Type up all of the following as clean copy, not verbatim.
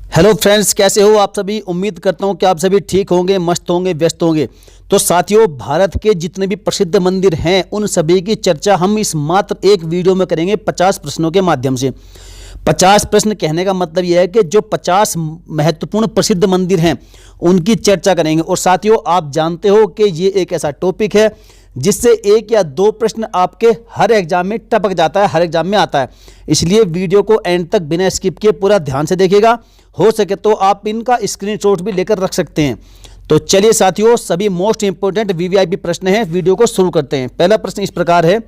Hello friends, कैसे हो आप सभी। उम्मीद करता हूं कि आप सभी ठीक होंगे, मस्त होंगे, व्यस्त होंगे। तो साथियों, भारत के जितने भी प्रसिद्ध मंदिर हैं उन सभी की चर्चा हम इस मात्र एक वीडियो में करेंगे 50 प्रश्नों के माध्यम से। 50 प्रश्न कहने का मतलब यह है कि जो 50 महत्वपूर्ण प्रसिद्ध मंदिर हैं उनकी चर्चा करेंगे। और साथियों, आप जानते हो कि ये एक ऐसा टॉपिक है जिससे एक या दो प्रश्न आपके हर एग्जाम में टपक जाता है, हर एग्जाम में आता है। इसलिए वीडियो को एंड तक बिना स्किप किए पूरा ध्यान से देखिएगा। हो सके तो आप इनका स्क्रीनशॉट भी लेकर रख सकते हैं। तो चलिए साथियों, सभी मोस्ट इंपोर्टेंट वीवीआईपी प्रश्न हैं, वीडियो को शुरू करते हैं। पहला प्रश्न इस प्रकार है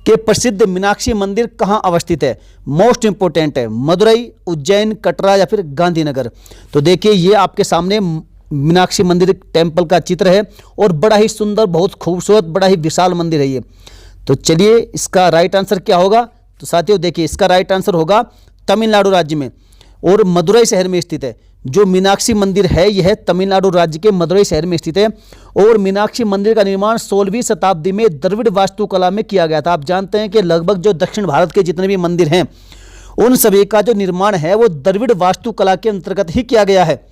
कि प्रसिद्ध मीनाक्षी मंदिर कहाँ अवस्थित है। मोस्ट इंपोर्टेंट है, मदुरई, उज्जैन, कटरा या फिर गांधीनगर। तो देखिए, ये आपके सामने मीनाक्षी मंदिर टेम्पल का चित्र है और बड़ा ही सुंदर, बहुत खूबसूरत, बड़ा ही विशाल मंदिर है ये। तो चलिए, इसका राइट आंसर क्या होगा। तो साथियों देखिए, इसका राइट आंसर होगा तमिलनाडु राज्य में और मदुरई शहर में स्थित है। जो मीनाक्षी मंदिर है यह तमिलनाडु राज्य के मदुरई शहर में स्थित है। और मीनाक्षी मंदिर का निर्माण 16वीं शताब्दी में द्रविड़ वास्तुकला में किया गया था। आप जानते हैं कि लगभग जो दक्षिण भारत के जितने भी मंदिर हैं उन सभी का जो निर्माण है वो द्रविड़ वास्तुकला के अंतर्गत ही किया गया है।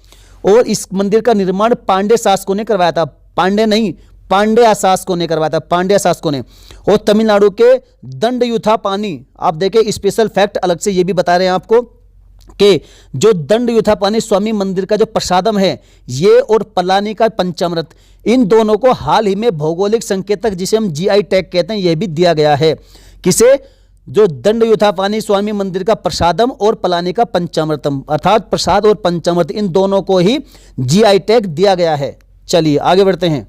और इस मंदिर का निर्माण पांड्य शासकों ने करवाया था। पांड्य नहीं, पांड्या शासकों ने करवाया था, पांड्या शासकों ने। और तमिलनाडु के दंडयुथापानी, आप देखें स्पेशल फैक्ट अलग से ये भी बता रहे हैं आपको कि जो दंडयुथापानी स्वामी मंदिर का जो प्रसादम है ये और पलानी का पंचामृत, इन दोनों को हाल ही में भौगोलिक संकेतक जिसे हम जीआई टैग कहते हैं यह भी दिया गया है। किसे? जो दंडयुथापानी स्वामी मंदिर का प्रसादम और पलानी का पंचामृतम, अर्थात प्रसाद और पंचामृत, इन दोनों को ही जीआई टैग दिया गया है। चलिए आगे बढ़ते हैं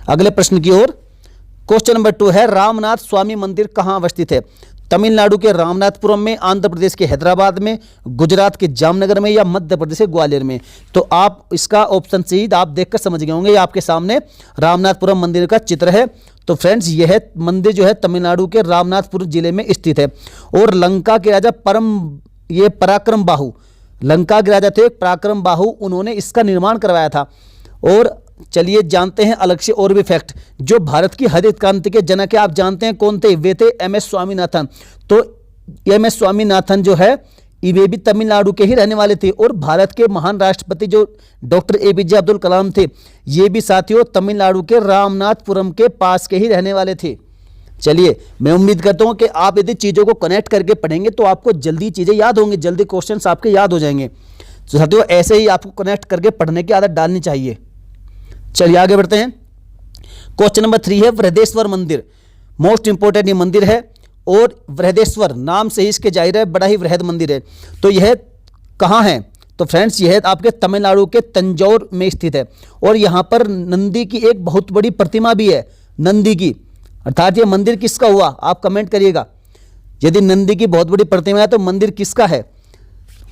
अगले प्रश्न की ओर। क्वेश्चन नंबर 2 है, रामनाथ स्वामी मंदिर कहाँ अवस्थित है। तमिलनाडु के रामनाथपुरम में, आंध्र प्रदेश के हैदराबाद में, गुजरात के जामनगर में या मध्य प्रदेश के ग्वालियर में। तो आप इसका ऑप्शन सी आप देखकर समझ गए होंगे। ये आपके सामने रामनाथपुरम मंदिर का चित्र है। तो फ्रेंड्स, यह मंदिर जो है तमिलनाडु के रामनाथपुरम जिले में स्थित है। और लंका के राजा पराक्रम बाहु, लंका के राजा थे पराक्रम बाहु, उन्होंने इसका निर्माण करवाया था। और चलिए जानते हैं अलग से और भी फैक्ट। जो भारत की हरित क्रांति के जनक है, आप जानते हैं कौन थे? वे थे एम.एस. स्वामीनाथन। तो एम.एस. स्वामीनाथन जो है वे भी तमिलनाडु के ही रहने वाले थे। और भारत के महान राष्ट्रपति जो डॉक्टर ए.पी.जे. अब्दुल कलाम थे, ये भी साथियों तमिलनाडु के रामनाथपुरम के पास के ही रहने वाले थे। चलिए, मैं उम्मीद करता हूं कि आप यदि चीज़ों को कनेक्ट करके पढ़ेंगे तो आपको जल्दी चीज़ें याद होंगी, जल्दी क्वेश्चंस आपके याद हो जाएंगे। तो साथियों, ऐसे ही आपको कनेक्ट करके पढ़ने की आदत डालनी चाहिए। चलिए आगे बढ़ते हैं। क्वेश्चन नंबर 3 है, वृहदेश्वर मंदिर। मोस्ट इंपोर्टेंट ये मंदिर है और वृहदेश्वर नाम से ही इसके जाहिर है बड़ा ही वृहद मंदिर है। तो यह कहाँ है? तो फ्रेंड्स, यह आपके तमिलनाडु के तंजौर में स्थित है। और यहाँ पर नंदी की एक बहुत बड़ी प्रतिमा भी है, नंदी की। अर्थात ये मंदिर किसका हुआ, आप कमेंट करिएगा। यदि नंदी की बहुत बड़ी प्रतिमा है तो मंदिर किसका है?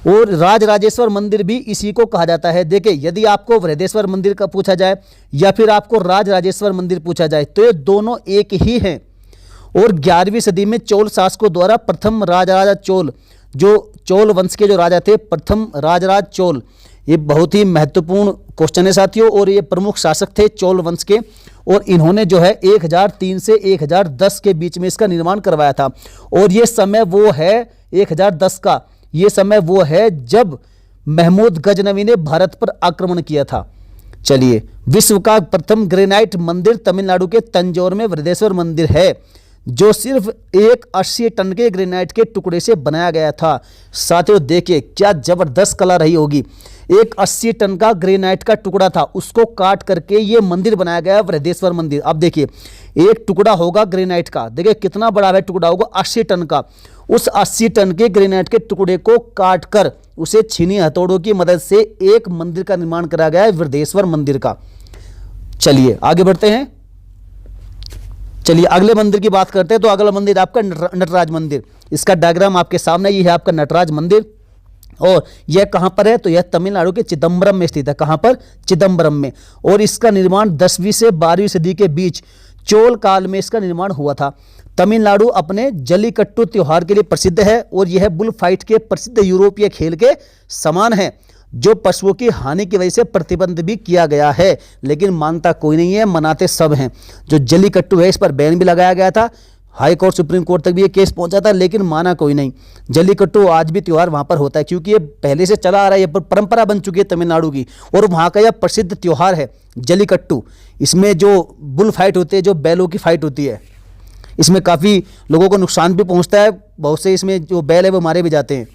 और राजराजेश्वर मंदिर भी इसी को कहा जाता है। देखिए, यदि आपको वृहदेश्वर मंदिर का पूछा जाए या फिर आपको राजराजेश्वर मंदिर पूछा जाए तो ये दोनों एक ही हैं। और 11वीं सदी में चोल शासकों द्वारा प्रथम राजराजा चोल, जो चोल वंश के जो राजा थे, प्रथम राजराज चोल, ये बहुत ही महत्वपूर्ण क्वेश्चन है साथियों। और ये प्रमुख शासक थे चोल वंश के। और इन्होंने जो है 1003 से 1010 के बीच में इसका निर्माण करवाया था। और ये समय वो है 1010 का, ये समय वो है जब महमूद गजनवी ने भारत पर आक्रमण किया था। चलिए, विश्व का प्रथम ग्रेनाइट मंदिर तमिलनाडु के तंजौर में वृहदेश्वर मंदिर है, जो सिर्फ एक 80 टन के ग्रेनाइट के टुकड़े से बनाया गया था। साथियों देखिए, क्या जबरदस्त कला रही होगी। एक 80 टन का ग्रेनाइट का टुकड़ा था, उसको काट करके ये मंदिर बनाया गया वृहदेश्वर मंदिर। अब देखिए, एक टुकड़ा होगा ग्रेनाइट का, देखिए कितना बड़ा है टुकड़ा होगा, 80 टन का। उस 80 टन के ग्रेनाइट के टुकड़े को काटकर उसे छीनी हथौड़ों की मदद से एक मंदिर का निर्माण करा गया है, वृहदेश्वर मंदिर का। चलिए आगे बढ़ते हैं। चलिए अगले मंदिर की बात करते हैं। तो अगला मंदिर आपका नटराज मंदिर। इसका डायग्राम आपके सामने, ये है आपका नटराज मंदिर। और यह कहाँ पर है? तो यह तमिलनाडु के चिदम्बरम में स्थित है। कहाँ पर? चिदम्बरम में। और इसका निर्माण 10वीं से 12वीं सदी के बीच चोल काल में इसका निर्माण हुआ था। तमिलनाडु अपने जल्लीकट्टू त्योहार के लिए प्रसिद्ध है और यह बुल फाइट के प्रसिद्ध यूरोपीय खेल के समान है, जो पशुओं की हानि की वजह से प्रतिबंध भी किया गया है। लेकिन मानता कोई नहीं है, मनाते सब हैं। जो जल्लीकट्टू है इस पर बैन भी लगाया गया था। हाई कोर्ट सुप्रीम कोर्ट तक भी ये केस पहुंचा था, लेकिन माना कोई नहीं। जल्लीकट्टू आज भी त्यौहार वहां पर होता है, क्योंकि ये पहले से चला आ रहा है, ये परंपरा बन चुकी है तमिलनाडु की, और वहां का यह प्रसिद्ध त्यौहार है जल्लीकट्टू। इसमें जो बुल फाइट होती है, जो बैलों की फाइट होती है, इसमें काफ़ी लोगों को नुकसान भी पहुंचता है, बहुत से इसमें जो बैल है वो मारे भी जाते हैं।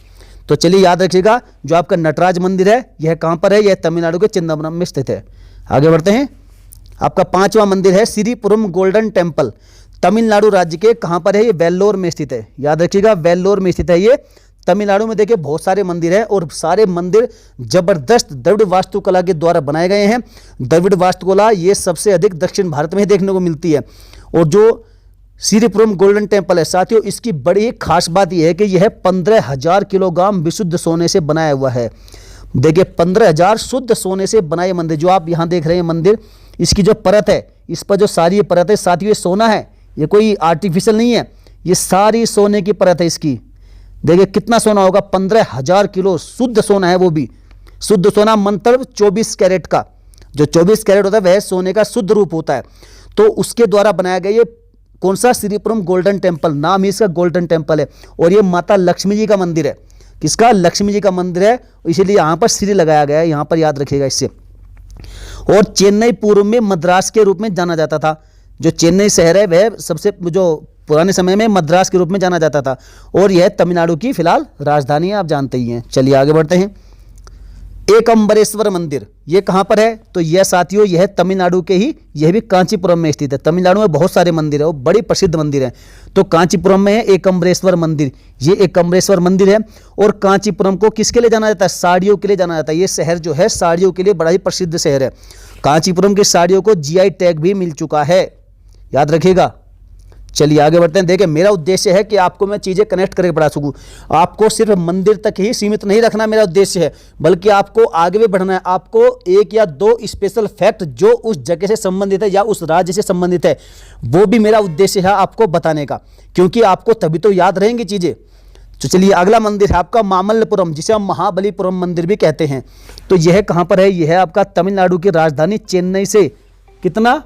तो चलिए याद रखिएगा, जो आपका नटराज मंदिर है यह कहाँ पर है, यह तमिलनाडु के चिदम्बरम में स्थित है। आगे बढ़ते हैं। आपका 5वां मंदिर है श्रीपुरम गोल्डन टेम्पल। तमिलनाडु राज्य के कहाँ पर है, ये वेल्लोर में स्थित है। याद रखिएगा, वेल्लोर में स्थित है ये। तमिलनाडु में देखिए बहुत सारे मंदिर हैं, और सारे मंदिर जबरदस्त द्रविड़ वास्तुकला के द्वारा बनाए गए हैं। द्रविड़ वास्तुकला ये सबसे अधिक दक्षिण भारत में देखने को मिलती है। और जो श्रीपुरम गोल्डन टेम्पल है साथियों, इसकी बड़ी खास बात यह है कि यह 15,000 किलोग्राम विशुद्ध सोने से बनाया हुआ है। देखिए 15,000 शुद्ध सोने से बनाए मंदिर, जो आप यहाँ देख रहे हैं मंदिर, इसकी जो परत है, इस पर जो सारी परत है साथियों, ये सोना है, ये कोई आर्टिफिशियल नहीं है, ये सारी सोने की परत है इसकी। देखिए कितना सोना होगा, 15,000 किलो शुद्ध सोना है, वो भी शुद्ध सोना, मतलब 24 कैरेट का। जो 24 कैरेट होता है वह सोने का शुद्ध रूप होता है। तो उसके द्वारा बनाया गया ये कौन सा, श्रीपुरम गोल्डन टेम्पल, नाम ही इसका गोल्डन टेम्पल है। और ये माता लक्ष्मी जी का मंदिर है। किसका, लक्ष्मी जी का मंदिर है, इसीलिए यहाँ पर श्री लगाया गया है, यहाँ पर याद रखिएगा इससे। और चेन्नई पूर्व में मद्रास के रूप में जाना जाता था। जो चेन्नई शहर है वह सबसे जो पुराने समय में मद्रास के रूप में जाना जाता था, और यह तमिलनाडु की फिलहाल राजधानी है, आप जानते ही हैं। चलिए आगे बढ़ते हैं। एकम्बरेश्वर मंदिर, ये कहाँ पर है, तो यह साथियों यह तमिलनाडु के ही, यह भी कांचीपुरम में स्थित है। तमिलनाडु में बहुत सारे मंदिर है, वो बड़े प्रसिद्ध मंदिर हैं। तो कांचीपुरम में है एकम्बरेश्वर मंदिर, ये एकम्बरेश्वर मंदिर है। और कांचीपुरम को किसके लिए जाना जाता है, साड़ियों के लिए जाना जाता है। ये शहर जो है साड़ियों के लिए बड़ा ही प्रसिद्ध शहर है। कांचीपुरम की साड़ियों को GI टैग भी मिल चुका है, याद रखिएगा। चलिए आगे बढ़ते हैं। देखिए मेरा उद्देश्य है कि आपको मैं चीज़ें कनेक्ट करके पढ़ा सकूं, आपको सिर्फ मंदिर तक ही सीमित नहीं रखना मेरा उद्देश्य है, बल्कि आपको आगे भी बढ़ना है। आपको 1 या 2 स्पेशल फैक्ट जो उस जगह से संबंधित है या उस राज्य से संबंधित है, वो भी मेरा उद्देश्य है आपको बताने का, क्योंकि आपको तभी तो याद रहेंगी चीज़ें। तो चलिए अगला मंदिर है आपका मामल्लपुरम, जिसे हम महाबलीपुरम मंदिर भी कहते हैं। तो यह कहाँ पर है, यह है आपका तमिलनाडु की राजधानी चेन्नई से कितना,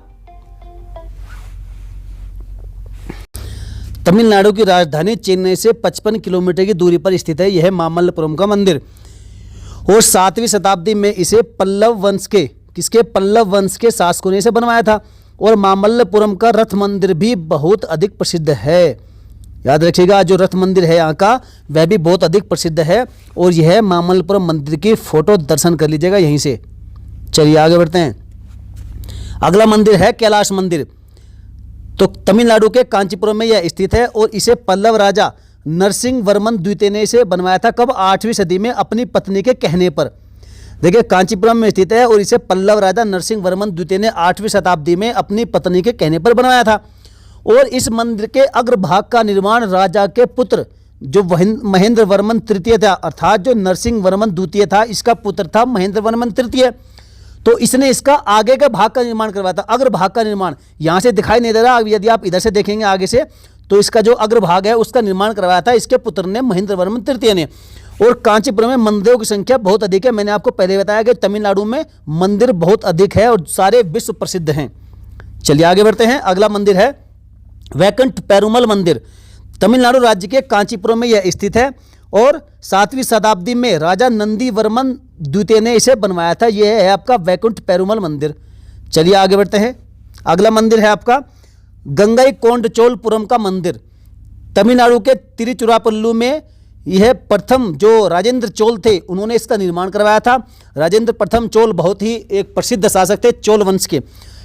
तमिलनाडु की राजधानी चेन्नई से 55 किलोमीटर की दूरी पर स्थित है। यह मामल्लपुरम का मंदिर। और 7वीं शताब्दी में इसे पल्लव वंश के, किसके, पल्लव वंश के शासकों ने इसे बनवाया था। और मामल्लपुरम का रथ मंदिर भी बहुत अधिक प्रसिद्ध है। याद रखिएगा, जो रथ मंदिर है यहाँ का वह भी बहुत अधिक प्रसिद्ध है। और यह मामल्लपुरम मंदिर की फोटो दर्शन कर लीजिएगा यहीं से। चलिए आगे बढ़ते हैं। अगला मंदिर है कैलाश मंदिर। तो तमिलनाडु के कांचीपुरम में यह स्थित है, और इसे पल्लव राजा नरसिंह वर्मन द्वितीय ने इसे बनवाया था। कब, 8वीं सदी में अपनी पत्नी के कहने पर। देखिए कांचीपुरम में स्थित है, और इसे पल्लव राजा नरसिंह वर्मन द्वितीय ने 8वीं शताब्दी में अपनी पत्नी के कहने पर बनवाया था। और इस मंदिर के अग्रभाग का निर्माण राजा के पुत्र जो महेंद्र वर्मन तृतीय था, अर्थात जो नरसिंह वर्मन द्वितीय था, इसका पुत्र था महेंद्र वर्मन तृतीय। तो इसने इसका आगे के भाग का निर्माण करवाया था। अग्रभाग का निर्माण यहाँ से दिखाई नहीं दे रहा, यदि आप इधर से देखेंगे आगे से, तो इसका जो अग्रभाग है उसका निर्माण करवाया था इसके पुत्र ने, महेंद्र वर्मन तृतीय ने। और कांचीपुरम में मंदिरों की संख्या बहुत अधिक है। मैंने आपको पहले बताया कि तमिलनाडु में मंदिर बहुत अधिक है और सारे विश्व प्रसिद्ध हैं। चलिए आगे बढ़ते हैं। अगला मंदिर है वैकुंठ पेरुमल मंदिर। तमिलनाडु राज्य के कांचीपुरम में यह स्थित है, और 7वीं शताब्दी में राजा नंदी वर्मन द्वितीय ने इसे बनवाया था। यह है आपका वैकुंठ पेरुमल मंदिर। चलिए आगे बढ़ते हैं। अगला मंदिर है आपका गंगईकोंडचोलपुरम का मंदिर। तमिलनाडु के तिरुचिरापल्ली में यह प्रथम जो राजेंद्र चोल थे उन्होंने इसका निर्माण करवाया था। राजेंद्र प्रथम चोल बहुत ही एक प्रसिद्ध शासक थे चोल वंश के,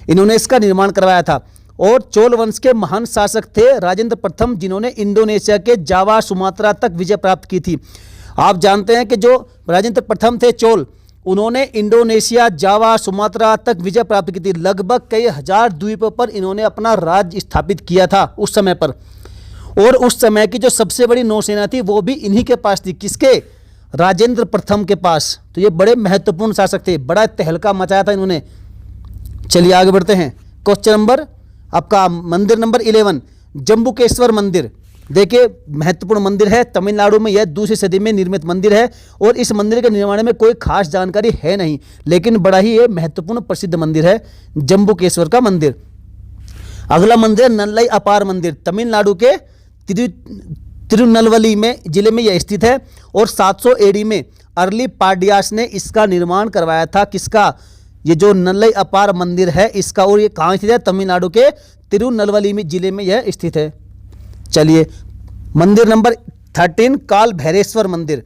इन्होंने इसका निर्माण करवाया था। और चोल वंश के महान शासक थे राजेंद्र प्रथम, जिन्होंने इंडोनेशिया के जावा सुमात्रा तक विजय प्राप्त की थी। आप जानते हैं कि जो राजेंद्र प्रथम थे चोल, उन्होंने इंडोनेशिया, जावा, सुमात्रा तक विजय प्राप्त की थी। लगभग कई हजार द्वीपों पर इन्होंने अपना राज्य स्थापित किया था उस समय पर। और उस समय की जो सबसे बड़ी नौसेना थी वो भी इन्हीं के पास थी। किसके, राजेंद्र प्रथम के पास। तो ये बड़े महत्वपूर्ण शासक थे, बड़ा तहलका मचाया था इन्होंने। चलिए आगे बढ़ते हैं। क्वेश्चन नंबर आपका मंदिर नंबर 11 जम्बुकेश्वर मंदिर। देखिए महत्वपूर्ण मंदिर है, तमिलनाडु में यह 2वीं सदी में निर्मित मंदिर है। और इस मंदिर के निर्माण में कोई खास जानकारी है नहीं, लेकिन बड़ा ही ये महत्वपूर्ण प्रसिद्ध मंदिर है जम्बुकेश्वर का मंदिर। अगला मंदिर नल्लाई अपार मंदिर, तमिलनाडु के तिरुनेलवेली में जिले में यह स्थित है और 700 एडी में अर्ली पांड्यास ने इसका निर्माण करवाया था। किसका? ये जो नल्लाई अपार मंदिर है इसका। और ये कहाँ स्थित है? तमिलनाडु के तिरुनेलवेली में जिले में यह स्थित है। चलिए मंदिर नंबर 13 काल भैरवेश्वर मंदिर,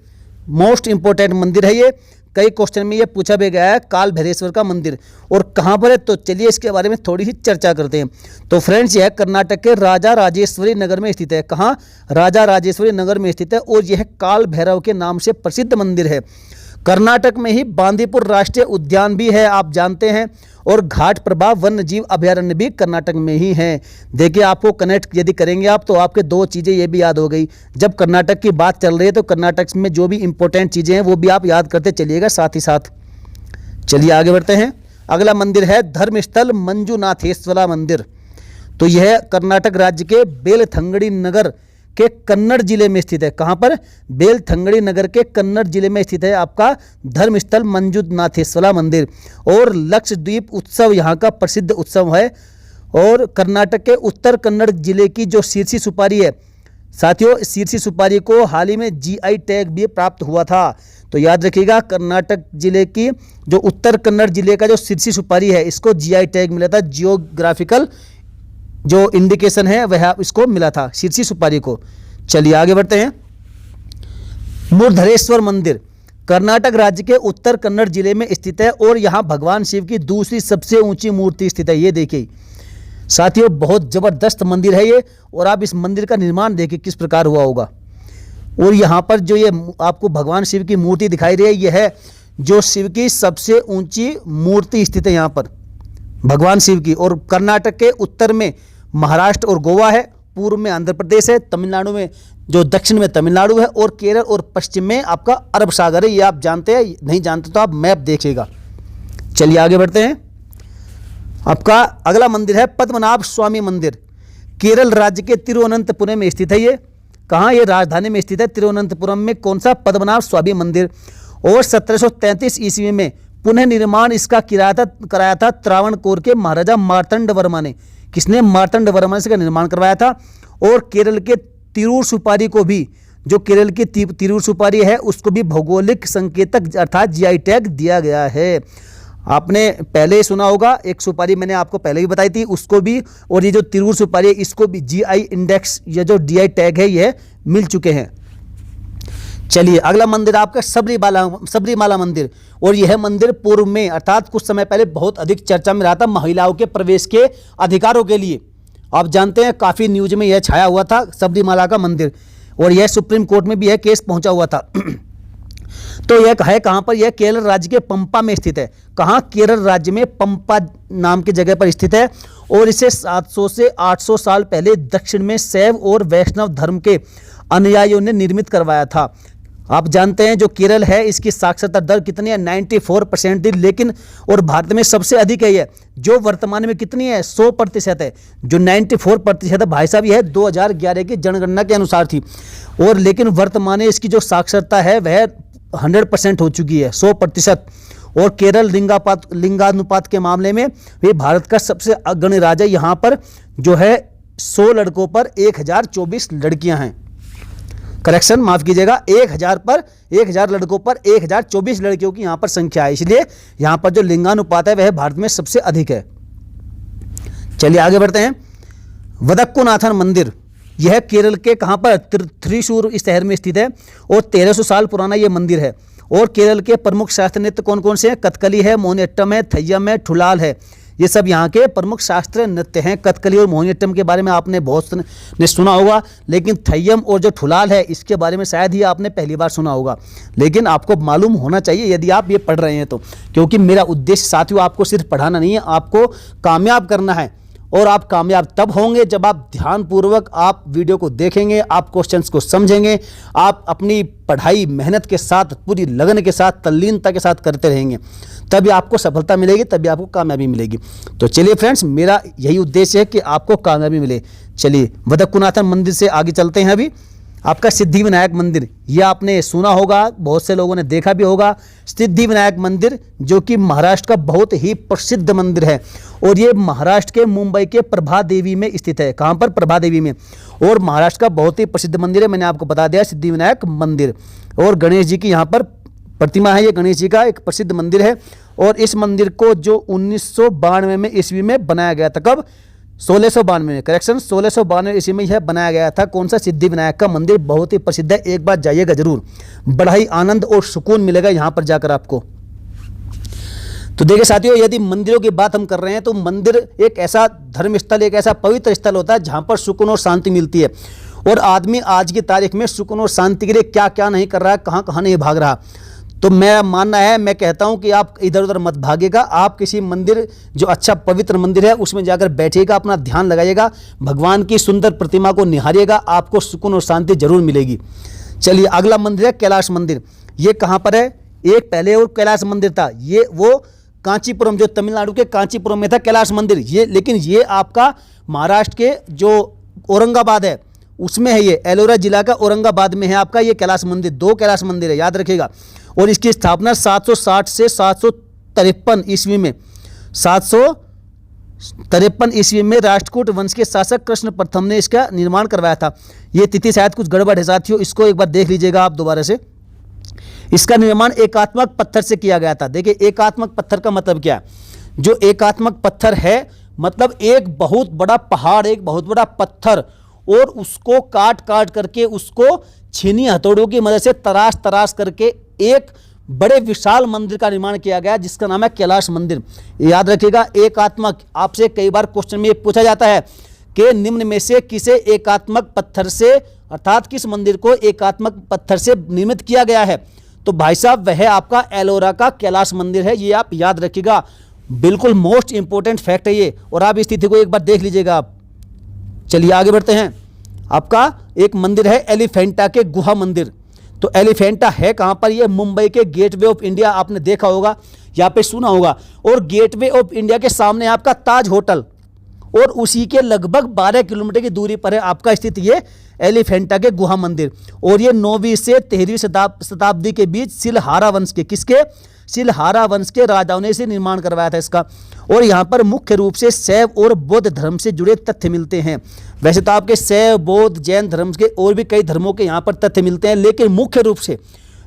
मोस्ट इंपोर्टेंट मंदिर है ये। कई क्वेश्चन में ये पूछा भी गया है काल भैरवेश्वर का मंदिर और कहाँ पर है, तो चलिए इसके बारे में थोड़ी सी चर्चा करते हैं। तो फ्रेंड्स यह कर्नाटक के राजा राजेश्वरी नगर में स्थित है। कहाँ? राजा राजेश्वरी नगर में स्थित है और यह काल भैरव के नाम से प्रसिद्ध मंदिर है। कर्नाटक में ही बांदीपुर राष्ट्रीय उद्यान भी है, आप जानते हैं, और घाट प्रभा वन्य जीव अभयारण्य भी कर्नाटक में ही है। देखिए आपको कनेक्ट यदि करेंगे आप तो आपके दो चीज़ें ये भी याद हो गई। जब कर्नाटक की बात चल रही है तो कर्नाटक में जो भी इंपॉर्टेंट चीज़ें हैं वो भी आप याद करते चलिएगा साथ ही साथ। चलिए आगे बढ़ते हैं। अगला मंदिर है धर्मस्थल मंजुनाथेश्वरा मंदिर। तो यह कर्नाटक राज्य के बेलथंगड़ी नगर के कन्नड़ जिले में स्थित है। कहाँ पर? बेलथंगड़ी नगर के कन्नड़ जिले में स्थित है आपका धर्मस्थल मंजुनाथेश्वरा मंदिर। और लक्षद्वीप उत्सव यहाँ का प्रसिद्ध उत्सव है। और कर्नाटक के उत्तर कन्नड़ जिले की जो शीर्षी सुपारी है साथियों, शीर्षी सुपारी को हाल ही में GI टैग भी प्राप्त हुआ था। तो याद रखिएगा कर्नाटक जिले की जो उत्तर कन्नड़ जिले का जो शीर्षी सुपारी है इसको GI टैग मिला था। जियोग्राफिकल जो इंडिकेशन है वह इसको मिला था शीर्षी सुपारी को। चलिए आगे बढ़ते हैं। मुरधरेश्वर मंदिर कर्नाटक राज्य के उत्तर कन्नड़ जिले में स्थित है और यहाँ भगवान शिव की दूसरी सबसे ऊंची मूर्ति स्थित है। ये देखिए साथियों बहुत जबरदस्त मंदिर है ये। और आप इस मंदिर का निर्माण देखिए किस प्रकार हुआ होगा। और यहाँ पर जो ये आपको भगवान शिव की मूर्ति दिखाई रही है यह है जो शिव की सबसे ऊंची मूर्ति स्थित है यहाँ पर भगवान शिव की। और कर्नाटक के उत्तर में महाराष्ट्र और गोवा है, पूर्व में आंध्र प्रदेश है, तमिलनाडु में जो दक्षिण में तमिलनाडु है और केरल और पश्चिम में आपका अरब सागर है। ये आप जानते हैं, नहीं जानते तो आप मैप देखिएगा। चलिए आगे बढ़ते हैं। आपका अगला मंदिर है पद्मनाभ स्वामी मंदिर, केरल राज्य के तिरुवनंतपुरम में स्थित है। ये कहाँ? ये राजधानी में स्थित है तिरुवनंतपुरम में। कौन सा? पद्मनाभ स्वामी मंदिर। और 1733 ईस्वी में पुनः निर्माण इसका कराया था त्रावणकोर के महाराजा मार्तंड वर्मा ने। किसने? मार्तंड वर्मा ने इसका निर्माण करवाया था। और केरल के तिरूर सुपारी को भी, जो केरल की तिरूर सुपारी है उसको भी भौगोलिक संकेतक अर्थात GI टैग दिया गया है। आपने पहले ही सुना होगा, एक सुपारी मैंने आपको पहले ही बताई थी उसको भी, और ये जो तिरूर सुपारी है इसको भी GI इंडेक्स या जो DI टैग है ये मिल चुके हैं। चलिए अगला मंदिर आपका सबरीमाला मंदिर। और यह मंदिर पूर्व में अर्थात कुछ समय पहले बहुत अधिक चर्चा में रहा था महिलाओं के प्रवेश के अधिकारों के लिए। आप जानते हैं काफ़ी न्यूज में यह छाया हुआ था सबरीमाला का मंदिर, और यह सुप्रीम कोर्ट में भी यह केस पहुंचा हुआ था। तो यह है कहाँ पर? यह केरल राज्य के पंपा में स्थित है। कहाँ? केरल राज्य में पंपा नाम की जगह पर स्थित है। और इसे 700 से 800 साल पहले दक्षिण में शैव और वैष्णव धर्म के अनुयायियों ने निर्मित करवाया था। आप जानते हैं जो केरल है इसकी साक्षरता दर कितनी है? 94% थी, लेकिन और भारत में सबसे अधिक है ये, जो वर्तमान में कितनी है? 100% है। जो 94% है भाई साहब यह 2011 की जनगणना के अनुसार थी। और लेकिन वर्तमान में इसकी जो साक्षरता है वह 100% हो चुकी है, 100%। और केरल लिंगानुपात के मामले में ये भारत का सबसे अग्रणी राज्य। यहाँ पर जो है 100 लड़कों पर 1024 लड़कियां हैं। करेक्शन माफ कीजिएगा, 1000 लड़कों पर 1024 लड़कियों की यहाँ पर संख्या है। इसलिए यहाँ पर जो लिंगानुपात है वह भारत में सबसे अधिक है। चलिए आगे बढ़ते हैं। वदक्कुनाथन मंदिर, यह केरल के कहाँ पर? त्रिशूर इस शहर में स्थित है और 1300 साल पुराना यह मंदिर है। और केरल के प्रमुख शास्त्रीय नृत्य कौन कौन से हैं? कथकली है, मोहिनीअट्टम है, थय्यम है, ठुलाल है। ये सब यहाँ के प्रमुख शास्त्रीय नृत्य हैं। कथकली और मोहिनीअट्टम के बारे में आपने बहुत ने सुना होगा, लेकिन थय्यम और जो ठुलाल है इसके बारे में शायद ही आपने पहली बार सुना होगा। लेकिन आपको मालूम होना चाहिए यदि आप ये पढ़ रहे हैं तो, क्योंकि मेरा उद्देश्य साथियों आपको सिर्फ पढ़ाना नहीं है, आपको कामयाब करना है। और आप कामयाब तब होंगे जब आप ध्यानपूर्वक आप वीडियो को देखेंगे, आप क्वेश्चंस को समझेंगे, आप अपनी पढ़ाई मेहनत के साथ, पूरी लगन के साथ, तल्लीनता के साथ करते रहेंगे, तभी आपको सफलता मिलेगी, तभी आपको कामयाबी मिलेगी। तो चलिए फ्रेंड्स, मेरा यही उद्देश्य है कि आपको कामयाबी मिले। चलिए वदक्कुनाथन मंदिर से आगे चलते हैं। अभी आपका सिद्धि विनायक मंदिर, ये आपने सुना होगा, बहुत से लोगों ने देखा भी होगा। सिद्धि विनायक मंदिर जो कि महाराष्ट्र का बहुत ही प्रसिद्ध मंदिर है और ये महाराष्ट्र के मुंबई के प्रभा देवी में स्थित है। कहाँ पर? प्रभा देवी में। और महाराष्ट्र का बहुत ही प्रसिद्ध मंदिर है, मैंने आपको बता दिया सिद्धि विनायक मंदिर। और गणेश जी की यहाँ पर प्रतिमा है, ये गणेश जी का एक प्रसिद्ध मंदिर है। और इस मंदिर को जो 1992 में ईस्वी में बनाया गया था। कब? 1692 में, करेक्शन, 1692 ईस्वी में यह बनाया गया था। कौन सा? सिद्धि विनायक का मंदिर, बहुत ही प्रसिद्ध है, एक बार जाइएगा जरूर, बड़ा ही आनंद और सुकून मिलेगा यहाँ पर जाकर आपको। तो देखिए साथियों, यदि मंदिरों की बात हम कर रहे हैं तो मंदिर एक ऐसा धर्म स्थल, एक ऐसा पवित्र स्थल होता है जहाँ पर सुकून और शांति मिलती है। और आदमी आज की तारीख में सुकून और शांति के लिए क्या क्या नहीं कर रहा है, कहाँ कहाँ नहीं भाग रहा। तो मेरा मानना है, मैं कहता हूं कि आप इधर उधर मत भागिएगा, आप किसी मंदिर जो अच्छा पवित्र मंदिर है उसमें जाकर बैठिएगा, अपना ध्यान लगाइएगा, भगवान की सुंदर प्रतिमा को निहारिएगा, आपको सुकून और शांति जरूर मिलेगी। चलिए अगला मंदिर है कैलाश मंदिर। ये कहाँ पर है? एक पहले और कैलाश मंदिर था, ये वो कांचीपुरम, जो तमिलनाडु के कांचीपुरम में था कैलाश मंदिर ये। लेकिन ये आपका महाराष्ट्र के जो औरंगाबाद है उसमें है, ये एलोरा जिला का औरंगाबाद में है आपका ये कैलाश मंदिर। 2 कैलाश मंदिर है, याद रखिएगा। और इसकी स्थापना 760 से 753 ईस्वी में, 753 ईस्वी में राष्ट्रकूट वंश के शासक कृष्ण प्रथम ने इसका निर्माण करवाया था। ये तिथि शायद कुछ गड़बड़ है साथियों, इसको एक बार देख लीजिएगा आप दोबारा से। इसका निर्माण एकात्मक पत्थर से किया गया था। देखिए एकात्मक पत्थर का मतलब क्या है? जो एकात्मक पत्थर है मतलब एक बहुत बड़ा पहाड़, एक बहुत बड़ा पत्थर, और उसको काट काट करके उसको छीनी हथौड़ों की मदद से तराश तराश करके एक बड़े विशाल मंदिर का निर्माण किया गया जिसका नाम है कैलाश मंदिर। याद रखिएगा एकात्मक। आपसे कई बार क्वेश्चन में ये पूछा जाता है कि निम्न में से किसे एकात्मक पत्थर से, अर्थात किस मंदिर को एकात्मक पत्थर से निर्मित किया गया है? तो भाई साहब वह आपका एलोरा का कैलाश मंदिर है, ये आप याद रखिएगा, बिल्कुल मोस्ट इंपोर्टेंट फैक्ट है ये। और आप इस तिथि को एक बार देख लीजिएगा आप। चलिए आगे बढ़ते हैं। आपका एक मंदिर है एलिफेंटा के गुहा मंदिर। तो एलिफेंटा है कहां पर? ये मुंबई के गेटवे ऑफ इंडिया, आपने देखा होगा, यहाँ पे सुना होगा। और गेटवे ऑफ इंडिया के सामने आपका ताज होटल, और उसी के लगभग 12 किलोमीटर की दूरी पर है आपका स्थित ये एलिफेंटा के गुहा मंदिर। और ये 9वीं से 13वीं शताब्दी के बीच सिलहारा वंश के, किसके? सिलहारा वंश के राजाओं ने इसे निर्माण करवाया था इसका। और यहाँ पर मुख्य रूप से शैव और बौद्ध धर्म से जुड़े तथ्य मिलते हैं। वैसे तो आपके शैव, बौद्ध, जैन धर्म के और भी कई धर्मों के यहाँ पर तथ्य मिलते हैं, लेकिन मुख्य रूप से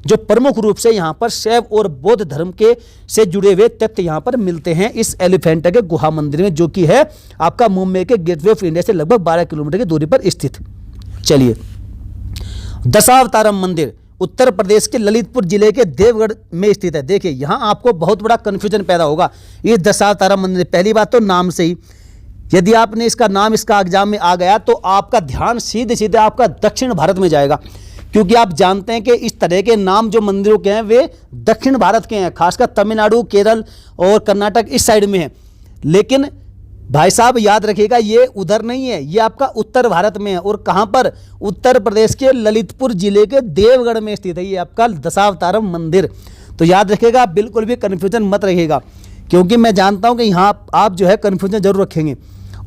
जो प्रमुख रूप से यहाँ पर शैव और बौद्ध धर्म के से जुड़े हुए तथ्य यहाँ पर मिलते हैं इस एलिफेंटा के गुहा मंदिर में, जो कि है आपका मुंबई के गेटवे ऑफ इंडिया से लगभग 12 किलोमीटर की दूरी पर स्थित। चलिए दशावतारम मंदिर उत्तर प्रदेश के ललितपुर जिले के देवगढ़ में स्थित है। देखिए यहाँ आपको बहुत बड़ा कंफ्यूजन पैदा होगा। ये दशावतारम मंदिर, पहली बात तो नाम से ही, यदि आपने इसका नाम इसका एग्जाम में आ गया तो आपका ध्यान सीधे सीधे आपका दक्षिण भारत में जाएगा, क्योंकि आप जानते हैं कि इस तरह के नाम जो मंदिरों के हैं वे दक्षिण भारत के हैं, खासकर तमिलनाडु, केरल और कर्नाटक इस साइड में है। लेकिन भाई साहब याद रखिएगा ये उधर नहीं है, ये आपका उत्तर भारत में है। और कहां पर? उत्तर प्रदेश के ललितपुर जिले के देवगढ़ में स्थित है ये आपका दशावतारम मंदिर। तो याद रखिएगा, बिल्कुल भी कन्फ्यूजन मत रखिएगा, क्योंकि मैं जानता हूं कि यहाँ आप जो है कन्फ्यूजन जरूर रखेंगे।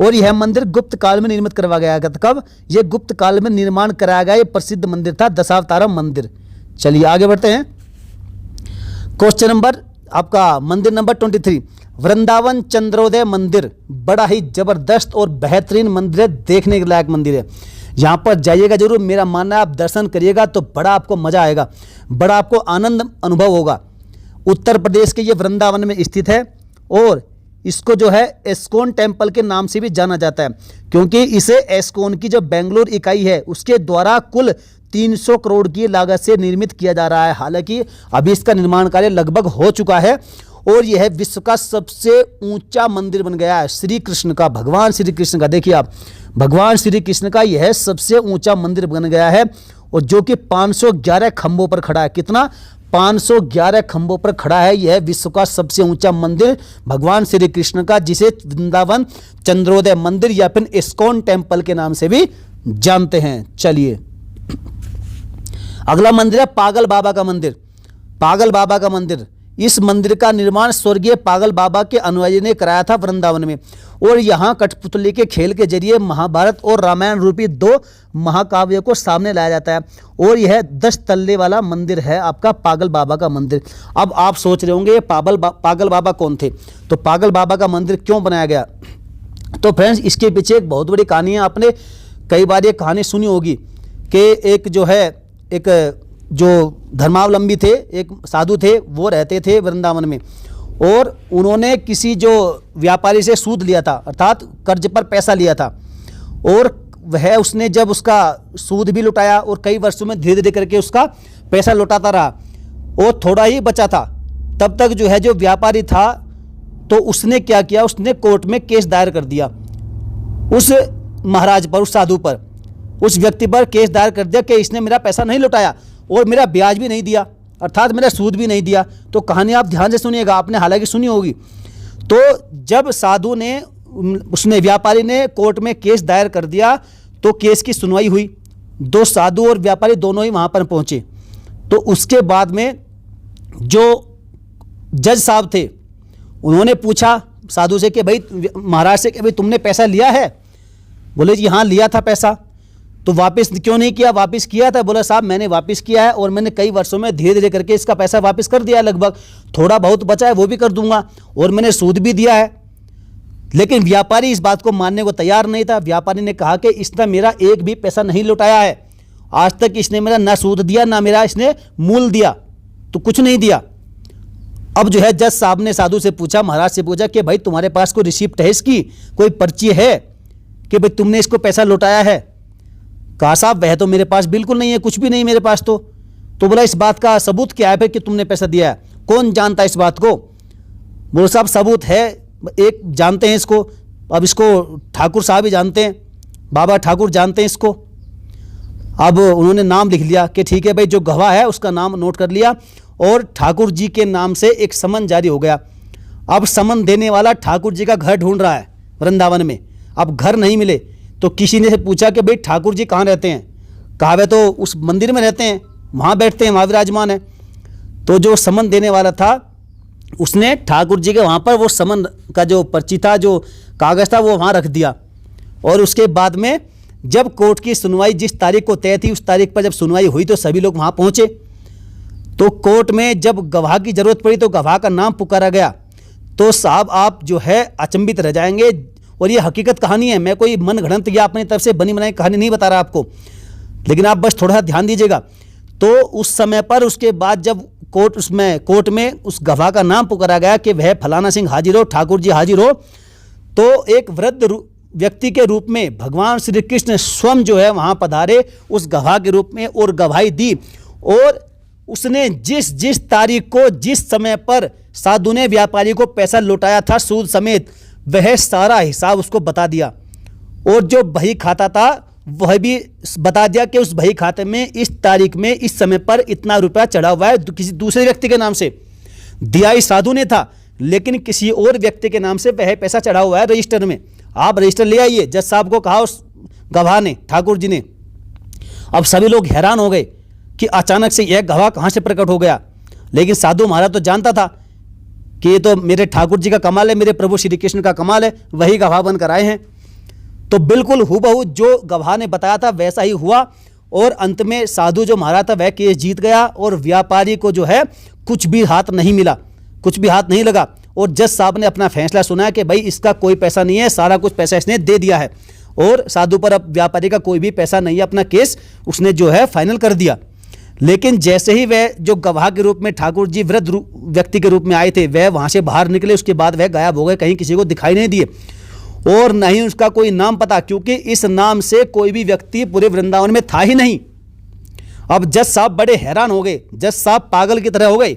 और यह मंदिर गुप्त काल में निर्मित करवाया गया था। कब? ये गुप्त काल में निर्माण कराया गया ये प्रसिद्ध मंदिर था दशावतारम मंदिर। चलिए आगे बढ़ते हैं। क्वेश्चन नंबर आपका मंदिर नंबर 23, वृंदावन चंद्रोदय मंदिर। बड़ा ही जबरदस्त और बेहतरीन मंदिर है, देखने के लायक मंदिर है। यहाँ पर जाइएगा जरूर, मेरा मानना है आप दर्शन करिएगा तो बड़ा आपको मजा आएगा, बड़ा आपको आनंद अनुभव होगा। उत्तर प्रदेश के ये वृंदावन में स्थित है और इसको जो है एस्कॉन टेम्पल के नाम से भी जाना जाता है, क्योंकि इसे एस्कॉन की जो बेंगलोर इकाई है उसके द्वारा कुल 300 करोड़ की लागत से निर्मित किया जा रहा है। हालांकि अभी इसका निर्माण कार्य लगभग हो चुका है और यह विश्व का सबसे ऊंचा मंदिर बन गया है श्री कृष्ण का, भगवान श्री कृष्ण का। देखिए आप, भगवान श्री कृष्ण का यह सबसे ऊंचा मंदिर बन गया है और जो कि 511 खंभों पर खड़ा है। कितना? 511 खंभों पर खड़ा है यह विश्व का सबसे ऊंचा मंदिर भगवान श्री कृष्ण का, जिसे वृंदावन चंद्रोदय मंदिर या फिर इस्कॉन टेम्पल के नाम से भी जानते हैं। चलिए अगला मंदिर है पागल बाबा का मंदिर। पागल बाबा का मंदिर इस मंदिर का निर्माण स्वर्गीय पागल बाबा के अनुयायी ने कराया था वृंदावन में। और यहाँ कठपुतली के खेल के जरिए महाभारत और रामायण रूपी 2 महाकाव्यों को सामने लाया जाता है। और यह 10 तल्ले वाला मंदिर है आपका पागल बाबा का मंदिर। अब आप सोच रहे होंगे ये पागल बाबा कौन थे, तो पागल बाबा का मंदिर क्यों बनाया गया। तो फ्रेंड्स, इसके पीछे एक बहुत बड़ी कहानी है। आपने कई बार ये कहानी सुनी होगी कि एक जो धर्मावलंबी थे, एक साधु थे, वो रहते थे वृंदावन में, और उन्होंने किसी जो व्यापारी से सूद लिया था, अर्थात कर्ज पर पैसा लिया था, और वह उसने जब उसका सूद भी लुटाया और कई वर्षों में धीरे धीरे करके उसका पैसा लौटाता रहा और थोड़ा ही बचा था, तब तक जो है जो व्यापारी था, तो उसने क्या किया, उसने कोर्ट में केस दायर कर दिया उस महाराज पर, उस साधु पर, उस व्यक्ति पर केस दायर कर दिया कि इसने मेरा पैसा नहीं लौटाया और मेरा ब्याज भी नहीं दिया, अर्थात मेरा सूद भी नहीं दिया। तो कहानी आप ध्यान से सुनिएगा, आपने हालांकि सुनी होगी। तो जब साधु ने, उसने व्यापारी ने कोर्ट में केस दायर कर दिया, तो केस की सुनवाई हुई। 2 साधु और व्यापारी दोनों ही वहाँ पर पहुँचे। तो उसके बाद में जो जज साहब थे, उन्होंने पूछा साधु से कि भाई, महाराज से कि भाई तुमने पैसा लिया है? बोले जी हाँ लिया था पैसा। तो वापस क्यों नहीं किया? वापस किया था। बोला साहब मैंने वापस किया है और मैंने कई वर्षों में धीरे धीरे करके इसका पैसा वापस कर दिया है, लगभग थोड़ा बहुत बचा है वो भी कर दूंगा, और मैंने सूद भी दिया है। लेकिन व्यापारी इस बात को मानने को तैयार नहीं था। व्यापारी ने कहा कि इसने मेरा एक भी पैसा नहीं लौटाया है, आज तक इसने मेरा ना सूद दिया ना मेरा इसने मूल दिया, तो कुछ नहीं दिया। अब जो है जज साहब ने साधु से पूछा, महाराज से पूछा कि भाई तुम्हारे पास कोई रिसिप्ट है इसकी, कोई पर्ची है कि भाई तुमने इसको पैसा लौटाया है? कहा साहब वह तो मेरे पास बिल्कुल नहीं है, कुछ भी नहीं मेरे पास। तो बोला इस बात का सबूत क्या है फिर कि तुमने पैसा दिया है? कौन जानता है इस बात को? बोला साहब सबूत है, एक जानते हैं इसको, अब इसको ठाकुर साहब ही जानते हैं, बाबा ठाकुर जानते हैं इसको। अब उन्होंने नाम लिख लिया कि ठीक है भाई, जो गवाह है उसका नाम नोट कर लिया और ठाकुर जी के नाम से एक समन जारी हो गया। अब समन देने वाला ठाकुर जी का घर ढूंढ रहा है वृंदावन में। अब घर नहीं मिले तो किसी ने से पूछा कि भाई ठाकुर जी कहाँ रहते हैं? कहा वे तो उस मंदिर में रहते हैं, वहाँ बैठते हैं, वहाँ विराजमान है। तो जो समन देने वाला था उसने ठाकुर जी के वहाँ पर वो समन का जो पर्ची था, जो कागज़ था, वो वहाँ रख दिया। और उसके बाद में जब कोर्ट की सुनवाई जिस तारीख को तय थी, उस तारीख पर जब सुनवाई हुई तो सभी लोग वहाँ पहुँचे। तो कोर्ट में जब गवाह की ज़रूरत पड़ी तो गवाह का नाम पुकारा गया। तो साहब आप जो है अचंभित रह जाएंगे, और ये हकीकत कहानी है, मैं कोई मन घड़ंत या अपनी तरफ से बनी बनाई कहानी नहीं बता रहा आपको, लेकिन आप बस थोड़ा सा ध्यान दीजिएगा। तो उस समय पर उसके बाद जब कोर्ट में उस गवाह का नाम पुकारा गया कि वह फलाना सिंह हाजिर हो, ठाकुर जी हाजिर हो, तो एक वृद्ध व्यक्ति के रूप में भगवान श्री कृष्ण स्वयं जो है वहाँ पधारे उस गवाह के रूप में और गवाही दी। और उसने जिस तारीख को, जिस समय पर साधु ने व्यापारी को पैसा लौटाया था सूद समेत, वह सारा हिसाब उसको बता दिया। और जो बही खाता था वह भी बता दिया कि उस बही खाते में इस तारीख में इस समय पर इतना रुपया चढ़ा हुआ है, किसी दूसरे व्यक्ति के नाम से दिया ही साधु ने था, लेकिन किसी और व्यक्ति के नाम से वह पैसा चढ़ा हुआ है रजिस्टर में। आप रजिस्टर ले आइए, जज साहब को कहा उस गवाह ने, ठाकुर जी ने। अब सभी लोग हैरान हो गए कि अचानक से यह गवाह कहाँ से प्रकट हो गया। लेकिन साधु महाराज तो जानता था कि ये तो मेरे ठाकुर जी का कमाल है, मेरे प्रभु श्री कृष्ण का कमाल है, वही गवाह बनकर आए हैं। तो बिल्कुल हूबहू जो गवाह ने बताया था वैसा ही हुआ। और अंत में साधु जो महाराज था वह केस जीत गया और व्यापारी को जो है कुछ भी हाथ नहीं मिला, कुछ भी हाथ नहीं लगा। और जज साहब ने अपना फैसला सुनाया कि भाई इसका कोई पैसा नहीं है, सारा कुछ पैसा इसने दे दिया है और साधु पर अब व्यापारी का कोई भी पैसा नहीं है। अपना केस उसने जो है फाइनल कर दिया। लेकिन जैसे ही वह जो गवाह के रूप में ठाकुर जी वृद्ध व्यक्ति के रूप में आए थे, वह वहाँ से बाहर निकले, उसके बाद वह गायब हो गए, कहीं किसी को दिखाई नहीं दिए और न ही उसका कोई नाम पता, क्योंकि इस नाम से कोई भी व्यक्ति पूरे वृंदावन में था ही नहीं। अब जज साहब बड़े हैरान हो गए, जज साहब पागल की तरह हो गए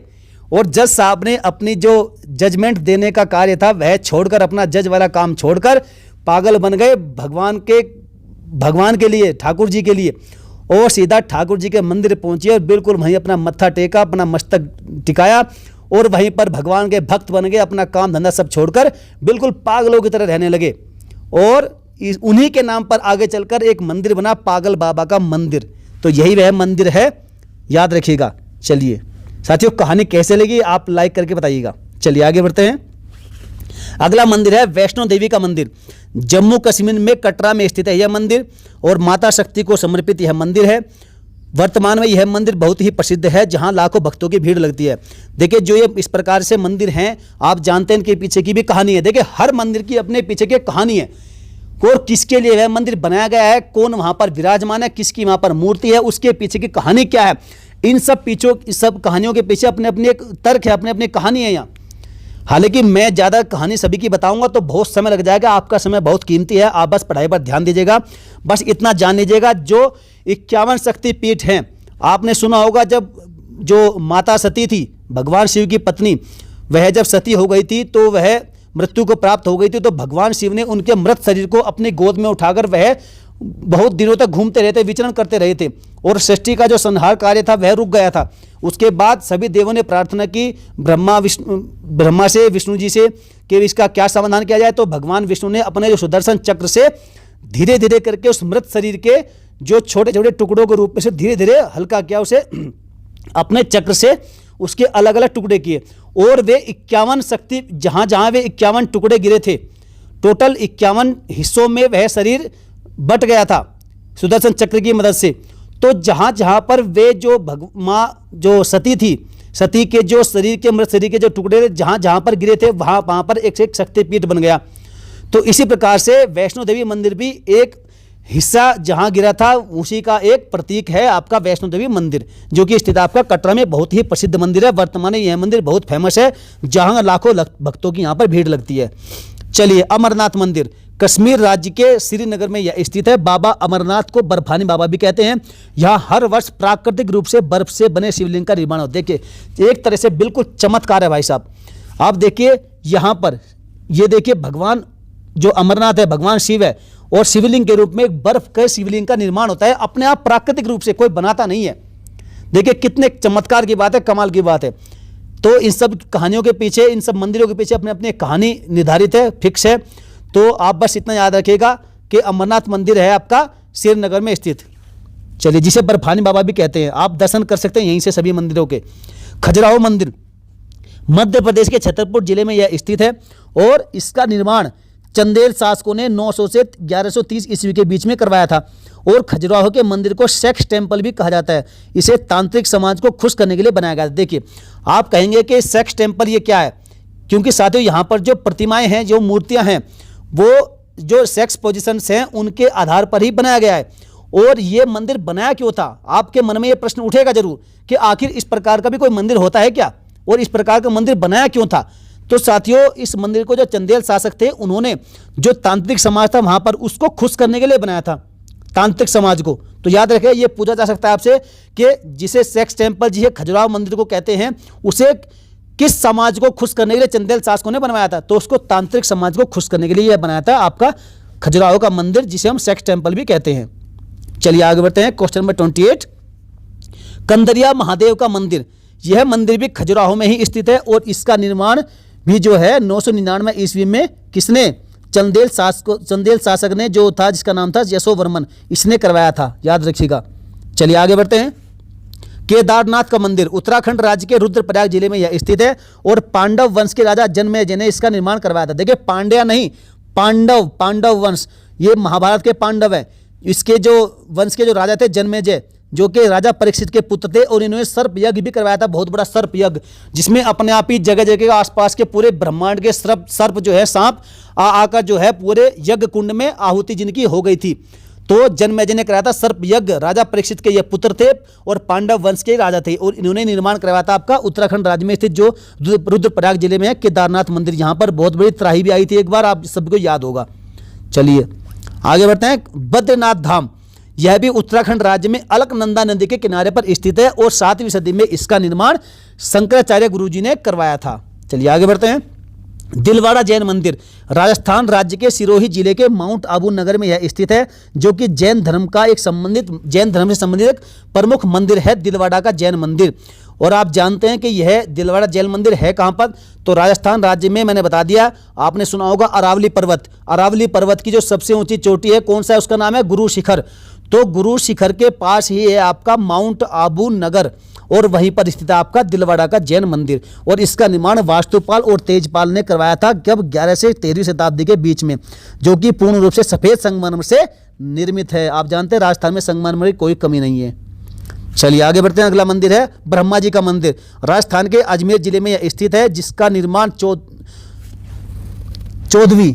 और जज साहब ने अपनी जो जजमेंट देने का कार्य था वह छोड़कर, अपना जज वाला काम छोड़कर पागल बन गए भगवान के लिए, ठाकुर जी के लिए। और सीधा ठाकुर जी के मंदिर पहुंचे और बिल्कुल वहीं अपना मत्था टेका, अपना मस्तक टिकाया और वहीं पर भगवान के भक्त बन गए। अपना काम धंधा सब छोड़कर बिल्कुल पागलों की तरह रहने लगे। और उन्हीं के नाम पर आगे चलकर एक मंदिर बना, पागल बाबा का मंदिर। तो यही वह मंदिर है, याद रखिएगा। चलिए साथियों कहानी कैसे लगी आप लाइक करके बताइएगा। चलिए आगे बढ़ते हैं। अगला मंदिर है वैष्णो देवी का मंदिर। जम्मू कश्मीर में कटरा में स्थित है यह मंदिर और माता शक्ति को समर्पित यह मंदिर है। वर्तमान में यह मंदिर बहुत ही प्रसिद्ध है, जहां लाखों भक्तों की भीड़ लगती है। देखिए जो ये इस प्रकार से मंदिर हैं, आप जानते हैं इनके पीछे की भी कहानी है। देखिए हर मंदिर की अपने पीछे की कहानी है और किसके लिए वह मंदिर बनाया गया है, कौन वहां पर विराजमान है, किसकी वहां पर मूर्ति है, उसके पीछे की कहानी क्या है। इन सब कहानियों के पीछे अपने अपने एक तर्क है, अपने अपने कहानी है यहाँ। हालांकि मैं ज़्यादा कहानी सभी की बताऊंगा तो बहुत समय लग जाएगा, आपका समय बहुत कीमती है। आप बस पढ़ाई पर ध्यान दीजिएगा, बस इतना जान लीजिएगा। जो 51 शक्तिपीठ हैं, आपने सुना होगा जब जो माता सती थी भगवान शिव की पत्नी, वह जब सती हो गई थी तो वह मृत्यु को प्राप्त हो गई थी, तो भगवान शिव ने उनके मृत शरीर को अपनी गोद में उठाकर वह बहुत दिनों तक घूमते रहते, विचरण करते रहे थे और सृष्टि का जो संहार कार्य था वह रुक गया था। उसके बाद सभी देवों ने प्रार्थना की ब्रह्मा से, विष्णु जी से कि इसका क्या समाधान किया जाए। तो भगवान विष्णु ने अपने जो सुदर्शन चक्र से धीरे धीरे करके उस मृत शरीर के जो छोटे छोटे टुकड़ों के रूप में से धीरे धीरे हल्का किया, उसे अपने चक्र से उसके अलग अलग टुकड़े किए और वे 51 शक्ति जहां जहां वे 51 टुकड़े गिरे थे, टोटल 51 हिस्सों में वह शरीर बट गया था सुदर्शन चक्र की मदद से। तो जहां जहां पर वे जो मां जो सती थी, सती के जो शरीर के मृत शरीर के जो टुकड़े जहां जहां पर गिरे थे वहां पर एक शक्तिपीठ बन गया। तो इसी प्रकार से वैष्णो देवी मंदिर भी एक हिस्सा जहां गिरा था उसी का एक प्रतीक है आपका वैष्णो देवी मंदिर, जो कि स्थित आपका कटरा में बहुत ही प्रसिद्ध मंदिर है। वर्तमान में यह मंदिर बहुत फेमस है, जहां लाखों भक्तों की यहां पर भीड़ लगती है। चलिए अमरनाथ मंदिर, कश्मीर राज्य के श्रीनगर में यह स्थित है। बाबा अमरनाथ को बर्फानी बाबा भी कहते हैं। यहाँ हर वर्ष प्राकृतिक रूप से बर्फ से बने शिवलिंग का निर्माण होता है। देखिए एक तरह से बिल्कुल चमत्कार है भाई साहब। आप देखिए यहाँ पर, ये देखिए भगवान जो अमरनाथ है भगवान शिव है और शिवलिंग के रूप में एक बर्फ के शिवलिंग का निर्माण होता है, अपने आप प्राकृतिक रूप से, कोई बनाता नहीं है। देखिए कितने चमत्कार की बात है, कमाल की बात है। तो इन सब कहानियों के पीछे, इन सब मंदिरों के पीछे अपने अपने कहानी निर्धारित है, फिक्स है। तो आप बस इतना याद रखिएगा कि अमरनाथ मंदिर है आपका श्रीनगर में स्थित। चलिए जिसे बर्फानी बाबा भी कहते हैं, आप दर्शन कर सकते हैं यहीं से सभी मंदिरों के। खजुराहो मंदिर मध्य प्रदेश के छतरपुर जिले में यह स्थित है और इसका निर्माण चंदेल शासकों ने 900 से 1130 ईस्वी के बीच में करवाया था। और खजुराहो के मंदिर को सेक्स टेम्पल भी कहा जाता है। इसे तांत्रिक समाज को खुश करने के लिए बनाया गया था। देखिए आप कहेंगे कि सेक्स टेम्पल ये क्या है, क्योंकि साथियों यहाँ पर जो प्रतिमाएं हैं, जो मूर्तियां हैं, वो जो सेक्स पोजिशंस हैं उनके आधार पर ही बनाया गया है। और ये मंदिर बनाया क्यों था, आपके मन में ये प्रश्न उठेगा जरूर कि आखिर इस प्रकार का भी कोई मंदिर होता है क्या, और इस प्रकार का मंदिर बनाया क्यों था। तो साथियों इस मंदिर को जो चंदेल शासक थे उन्होंने जो तांत्रिक समाज था वहां पर उसको खुश करने के लिए बनाया था, तांत्रिक समाज को। तो याद रखें, ये पूछा जा सकता है आपसे कि जिसे सेक्स टेम्पल, जिसे खजुराहो मंदिर को कहते हैं, उसे किस समाज को खुश करने के लिए चंदेल शासकों ने बनवाया था। तो उसको तांत्रिक समाज को खुश करने के लिए यह बनाया था आपका खजुराहो का मंदिर, जिसे हम सेक्स टेम्पल भी कहते हैं। चलिए आगे बढ़ते हैं। क्वेश्चन नंबर 28, कंदरिया महादेव का मंदिर। यह मंदिर भी खजुराहो में ही स्थित है और इसका निर्माण भी जो है 999 ईस्वी में किसने, चंदेल शासक ने, जो था जिसका नाम था यशोवर्मन, इसने करवाया था, याद रखिएगा। चलिए आगे बढ़ते हैं। केदारनाथ का मंदिर उत्तराखंड राज्य के रुद्रप्रयाग जिले में यह स्थित है और पांडव वंश के राजा जन्मेजय ने इसका निर्माण करवाया था। देखिए पांड्या नहीं, पांडव वंश, ये महाभारत के पांडव हैं। इसके जो वंश के जो राजा थे जन्मेजय, जो कि राजा परीक्षित के पुत्र थे, और इन्होंने सर्प यज्ञ भी करवाया था, बहुत बड़ा सर्प यज्ञ, जिसमें अपने आप ही जगह जगह आसपास के पूरे ब्रह्मांड के सर्प जो है, सांप आकर जो है पूरे यज्ञ कुंड में आहुति जिनकी हो गई थी। तो जन्मेजय ने कराया था सर्प यज्ञ। राजा परीक्षित के ये पुत्र थे और पांडव वंश के राजा थे, और इन्होंने निर्माण करवाया था आपका उत्तराखंड राज्य में स्थित जो रुद्रप्रयाग जिले में है केदारनाथ मंदिर। यहाँ पर बहुत बड़ी त्राही भी आई थी एक बार, आप सबको याद होगा। चलिए आगे बढ़ते हैं। बद्रीनाथ धाम, यह भी उत्तराखंड राज्य में अलकनंदा नदी के किनारे पर स्थित है और 7वीं सदी में इसका निर्माण शंकराचार्य गुरुजी ने करवाया था। चलिए आगे बढ़ते हैं। दिलवाड़ा जैन मंदिर राजस्थान राज्य के सिरोही जिले के माउंट आबू नगर में यह स्थित है, जो कि जैन धर्म से संबंधित एक प्रमुख मंदिर है, दिलवाड़ा का जैन मंदिर। और आप जानते हैं कि यह दिलवाड़ा जैन मंदिर है कहाँ पर, तो राजस्थान राज्य में, मैंने बता दिया। आपने सुना होगा अरावली पर्वत, अरावली पर्वत की जो सबसे ऊंची चोटी है कौन सा है, उसका नाम है गुरु शिखर। तो गुरु शिखर के पास ही है आपका माउंट आबू नगर, और वहीं पर स्थित है आपका दिलवाड़ा का जैन मंदिर। और इसका निर्माण वास्तुपाल और तेजपाल ने करवाया था कब 11 से 13वीं शताब्दी के बीच में, जो कि पूर्ण रूप से सफेद संगमरमर से निर्मित है। आप जानते हैं राजस्थान में संगमरमर की कोई कमी नहीं है। चलिए आगे बढ़ते हैं। अगला मंदिर है ब्रह्मा जी का मंदिर। राजस्थान के अजमेर जिले में यह स्थित है, जिसका निर्माण 14वीं,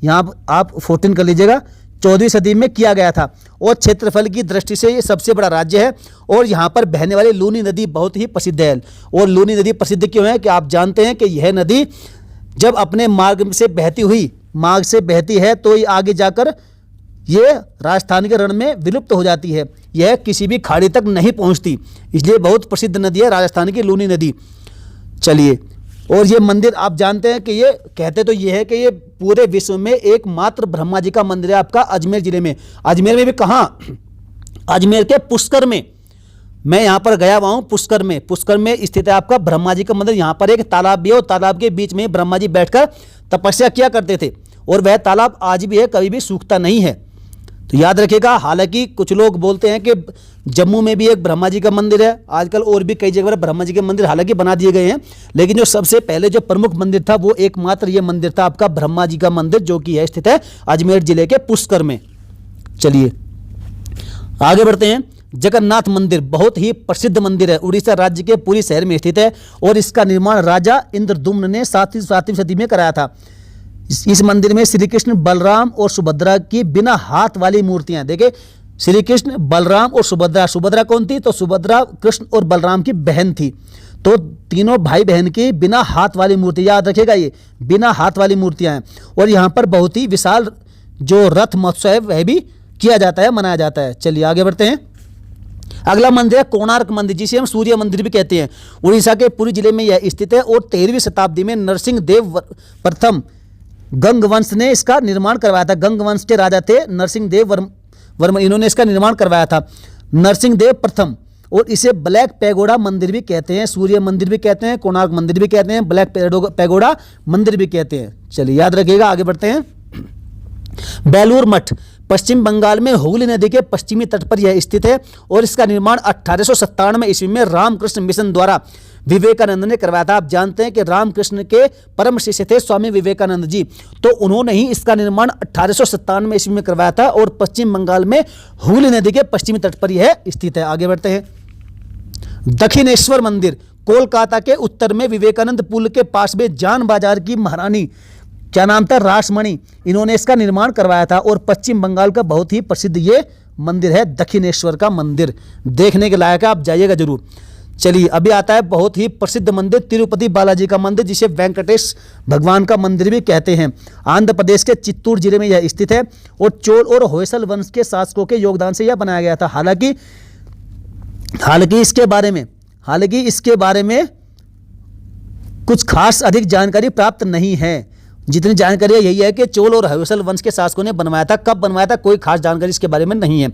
यहाँ आप 14 कर लीजिएगा, 14वीं सदी में किया गया था। और क्षेत्रफल की दृष्टि से ये सबसे बड़ा राज्य है। और यहाँ पर बहने वाली लूनी नदी बहुत ही प्रसिद्ध है। और लूनी नदी प्रसिद्ध क्यों है कि आप जानते हैं कि यह नदी जब अपने मार्ग से बहती है तो ये आगे जाकर ये राजस्थान के रण में विलुप्त हो जाती है, यह किसी भी खाड़ी तक नहीं पहुंचती, इसलिए बहुत प्रसिद्ध नदी है राजस्थान की लूनी नदी। चलिए, और ये मंदिर आप जानते हैं कि ये कहते तो ये है कि ये पूरे विश्व में एकमात्र ब्रह्मा जी का मंदिर है आपका अजमेर जिले में। अजमेर में भी कहाँ? अजमेर के पुष्कर में। मैं यहाँ पर गया हुआ हूँ, पुष्कर में स्थित है आपका ब्रह्मा जी का मंदिर। यहाँ पर एक तालाब भी है और तालाब के बीच में ब्रह्मा जी बैठकर तपस्या किया करते थे और वह तालाब आज भी है, कभी भी सूखता नहीं है, तो याद रखिएगा। हालांकि कुछ लोग बोलते हैं कि जम्मू में भी एक ब्रह्मा जी का मंदिर है, आजकल और भी कई जगह पर ब्रह्मा जी के मंदिर हालांकि बना दिए गए हैं, लेकिन जो सबसे पहले जो प्रमुख मंदिर था वो एकमात्र ये मंदिर था आपका ब्रह्मा जी का मंदिर, जो कि है स्थित है अजमेर जिले के पुष्कर में। चलिए आगे बढ़ते हैं। जगन्नाथ मंदिर बहुत ही प्रसिद्ध मंदिर है, उड़ीसा राज्य के पुरी शहर में स्थित है और इसका निर्माण राजा इंद्रदुम्न ने 7वीं सदी में कराया था। इस मंदिर में श्री कृष्ण, बलराम और सुभद्रा की बिना हाथ वाली मूर्तियां, देखिए श्री कृष्ण, बलराम और सुभद्रा कौन थी? तो सुभद्रा कृष्ण और बलराम की बहन थी, तो तीनों भाई बहन की बिना हाथ वाली मूर्ति, याद रखिएगा ये बिना हाथ वाली मूर्तियां हैं। और यहाँ पर बहुत ही विशाल जो रथ महोत्सव है वह भी किया जाता है, मनाया जाता है। चलिए आगे बढ़ते हैं। अगला मंदिर है कोणार्क मंदिर, जिसे हम सूर्य मंदिर भी कहते हैं। उड़ीसा के पुरी जिले में यह स्थित है और 13वीं शताब्दी में नरसिंह देव प्रथम गंग वंश ने इसका निर्माण करवाया था। गंग वंश के राजा थे नरसिंह देव वर्मा, इन्होंने इसका निर्माण करवाया था, नरसिंह देव प्रथम। और इसे ब्लैक पैगोडा मंदिर भी कहते हैं, सूर्य मंदिर भी कहते हैं, कोणार्क मंदिर भी कहते हैं, ब्लैक पैगोडा मंदिर भी कहते हैं। चलिए याद रखिएगा, आगे बढ़ते हैं। बेलूर मठ पश्चिम बंगाल में हुगली नदी के पश्चिमी तट पर यह स्थित है और इसका निर्माण 1897 ईस्वी में रामकृष्ण मिशन द्वारा विवेकानंद ने करवाया था। आप जानते हैं कि रामकृष्ण के परम शिष्य थे स्वामी विवेकानंद जी, तो उन्होंने ही इसका निर्माण 1897 ईस्वी में करवाया था और पश्चिम बंगाल में हुगली नदी के पश्चिमी तट पर यह स्थित है। आगे बढ़ते हैं। दक्षिणेश्वर मंदिर कोलकाता के उत्तर में विवेकानंद पुल के पास में जान बाजार की महारानी, क्या नाम था? रासमणी, इन्होंने इसका निर्माण करवाया था और पश्चिम बंगाल का बहुत ही प्रसिद्ध ये मंदिर है दक्षिणेश्वर का मंदिर, देखने के लायक है, आप जाइएगा जरूर। चलिए अभी आता है बहुत ही प्रसिद्ध मंदिर तिरुपति बालाजी का मंदिर, जिसे वेंकटेश भगवान का मंदिर भी कहते हैं। आंध्र प्रदेश के चित्तूर जिले में यह स्थित है और चोल और होयसल वंश के शासकों के योगदान से यह बनाया गया था। हालांकि इसके बारे में कुछ खास अधिक जानकारी प्राप्त नहीं है। जितनी जानकारी यही है कि चोल और होयसल वंश के शासकों ने बनवाया था, कब बनवाया था कोई खास जानकारी इसके बारे में नहीं है।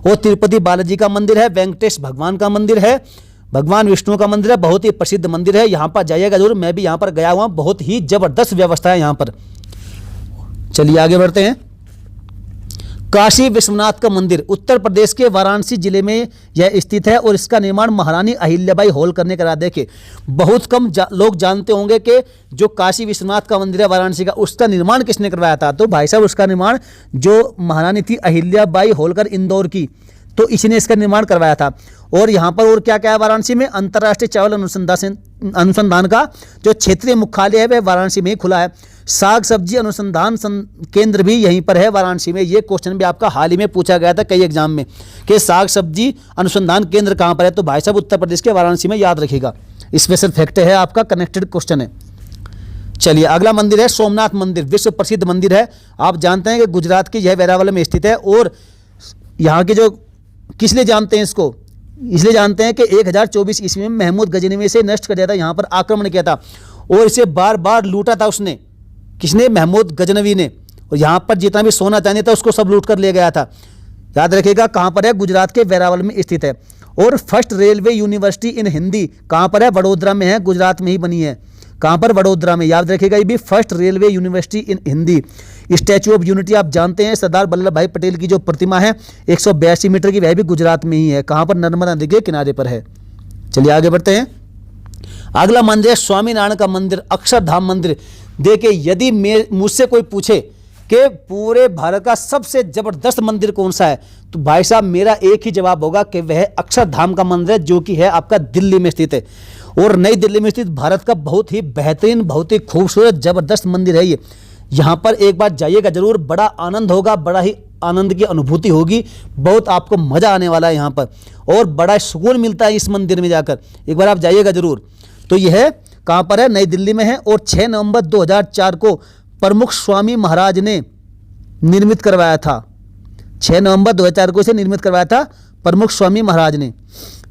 और तिरुपति बालाजी का मंदिर है, वेंकटेश भगवान का मंदिर है, भगवान विष्णु का मंदिर है, बहुत ही प्रसिद्ध मंदिर है, यहाँ पर जाइएगा जरूर, मैं भी यहाँ पर गया हुआ, बहुत ही जबरदस्त व्यवस्था है यहाँ पर। चलिए आगे बढ़ते हैं। काशी विश्वनाथ का मंदिर उत्तर प्रदेश के वाराणसी जिले में यह स्थित है और इसका निर्माण महारानी अहिल्याबाई होलकर ने करा। देखे बहुत कम लोग जानते होंगे कि जो काशी विश्वनाथ का मंदिर है वाराणसी का, उसका निर्माण किसने करवाया था? तो भाई साहब उसका निर्माण जो महारानी थी अहिल्याबाई होलकर इंदौर की, तो इसने इसका निर्माण करवाया था। और यहाँ पर और क्या क्या है वाराणसी में? अंतर्राष्ट्रीय चावल अनुसंधान का जो क्षेत्रीय मुख्यालय है वह वाराणसी में ही खुला है। साग सब्जी अनुसंधान केंद्र भी यहीं पर है वाराणसी में। ये क्वेश्चन भी आपका हाल ही में पूछा गया था कई एग्जाम में कि साग सब्जी अनुसंधान केंद्र कहाँ पर है, तो भाई साहब उत्तर प्रदेश के वाराणसी में, याद रखिएगा, स्पेशल फैक्ट है आपका, कनेक्टेड क्वेश्चन है। चलिए अगला मंदिर है सोमनाथ मंदिर, विश्व प्रसिद्ध मंदिर है। आप जानते हैं कि गुजरात के यह वेरावल में स्थित है और यहाँ के जो किस लिए जानते हैं इसको? इसलिए जानते हैं कि 1024 ईस्वी में महमूद गजनवी से नष्ट कर दिया था, यहाँ पर आक्रमण किया था और इसे बार बार लूटा था उसने। किसने? महमूद गजनवी ने। और यहाँ पर जितना भी सोना चांदी था उसको सब लूट कर ले गया था। याद रखिएगा कहाँ पर है? गुजरात के वेरावल में स्थित है। और फर्स्ट रेलवे यूनिवर्सिटी इन हिंदी कहाँ पर है? वडोदरा में है, गुजरात में ही बनी है। कहाँ पर? वडोदरा में। याद रखिएगा ये भी first railway university in Hindi. Statue of unity आप जानते हैं सरदार वल्लभ भाई पटेल की जो प्रतिमा है 182 मीटर की, वह भी गुजरात में ही है। कहाँ पर? नर्मदा नदी के किनारे पर है। चलिए आगे बढ़ते हैं। अगला मंदिर है स्वामीनारायण का मंदिर, अक्षरधाम मंदिर। देखिए, यदि मुझसे कोई पूछे कि पूरे भारत का सबसे जबरदस्त मंदिर कौन सा है, तो भाई साहब मेरा एक ही जवाब होगा कि वह अक्षरधाम का मंदिर है, जो कि है आपका दिल्ली में स्थित है। और नई दिल्ली में स्थित भारत का बहुत ही बेहतरीन, बहुत ही खूबसूरत, जबरदस्त मंदिर है ये। यहाँ पर एक बार जाइएगा जरूर, बड़ा आनंद होगा, बड़ा ही आनंद की अनुभूति होगी, बहुत आपको मजा आने वाला है यहाँ पर, और बड़ा सुकून मिलता है इस मंदिर में जाकर। एक बार आप जाइएगा जरूर। तो यह कहाँ पर है? नई दिल्ली में है। और 6 नवंबर 2004 को प्रमुख स्वामी महाराज ने निर्मित करवाया था। 6 नवंबर 2004 को इसे निर्मित करवाया था प्रमुख स्वामी महाराज ने।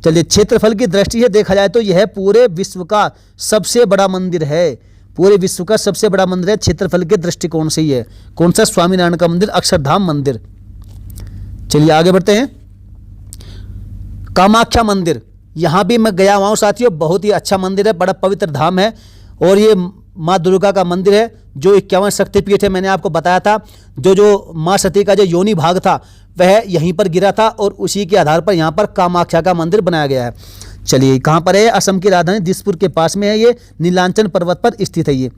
चलिए, क्षेत्रफल की दृष्टि से देखा जाए तो यह पूरे विश्व का सबसे बड़ा मंदिर है। पूरे विश्व का सबसे बड़ा मंदिर है क्षेत्रफल के दृष्टिकोण से ही है। कौन सा? स्वामीनारायण का मंदिर, अक्षरधाम मंदिर। चलिए आगे बढ़ते हैं। कामाख्या मंदिर, यहाँ भी मैं गया हुआ हूँ साथियों, बहुत ही अच्छा मंदिर है, बड़ा पवित्र धाम है। और ये माँ दुर्गा का मंदिर है, जो 51 शक्तिपीठ है। मैंने आपको बताया था जो माँ सती का जो योनि भाग था वह यहीं पर गिरा था, और उसी के आधार पर यहाँ पर कामाख्या का मंदिर बनाया गया है। चलिए, कहाँ पर है? असम की राजधानी दिसपुर के पास में है ये, नीलांचल पर्वत पर स्थित है ये।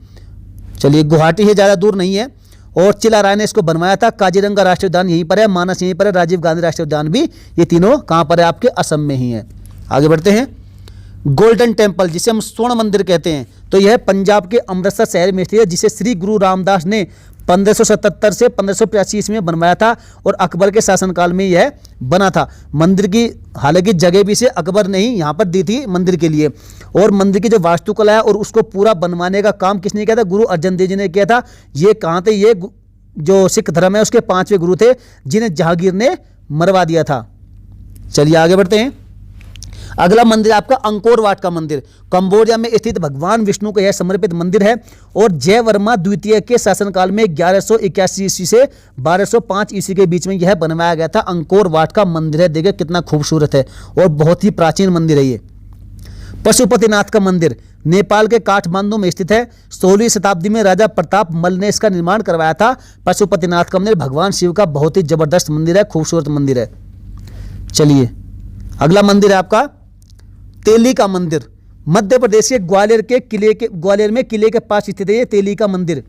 चलिए, गुवाहाटी है, ज़्यादा दूर नहीं है। और चिला राय ने इसको बनवाया था। काजीरंगा राष्ट्रीय उद्यान यहीं पर है, मानस यहीं पर है, राजीव गांधी राष्ट्रीय उद्यान भी, ये तीनों कहाँ पर है? आपके असम में ही है। आगे बढ़ते हैं। गोल्डन टेम्पल, जिसे हम स्वर्ण मंदिर कहते हैं, तो यह पंजाब के अमृतसर शहर में स्थित है, जिसे श्री गुरु रामदास ने 1577 से 1585 ईस्वी में बनवाया था, और अकबर के शासनकाल में यह बना था। मंदिर की हालांकि जगह भी से अकबर ने ही यहाँ पर दी थी मंदिर के लिए। और मंदिर की जो वास्तुकला है और उसको पूरा बनवाने का काम किसने किया था? गुरु अर्जन देव जी ने किया था। ये कहाँ थे? ये जो सिख धर्म है उसके 5वें गुरु थे, जिन्हें जहांगीर ने मरवा दिया था। चलिए आगे बढ़ते हैं। अगला मंदिर आपका अंकोर वाट का मंदिर, कंबोडिया में स्थित भगवान विष्णु को यह समर्पित मंदिर है। और जयवर्मा द्वितीय के शासनकाल में 1181 ईस्वी से 1205 ईस्वी के बीच में यह बनवाया गया था। अंकोर वाट का मंदिर है, देखिए कितना खूबसूरत है और बहुत ही प्राचीन मंदिर है ये। पशुपतिनाथ का मंदिर नेपाल के काठमांडू में स्थित है। 16वीं शताब्दी में राजा प्रताप मल ने इसका निर्माण करवाया था। पशुपतिनाथ का मंदिर भगवान शिव का बहुत ही जबरदस्त मंदिर है, खूबसूरत मंदिर है। चलिए, अगला मंदिर है आपका तेली का मंदिर, मध्य प्रदेश के ग्वालियर में किले के पास स्थित है ये तेली का मंदिर।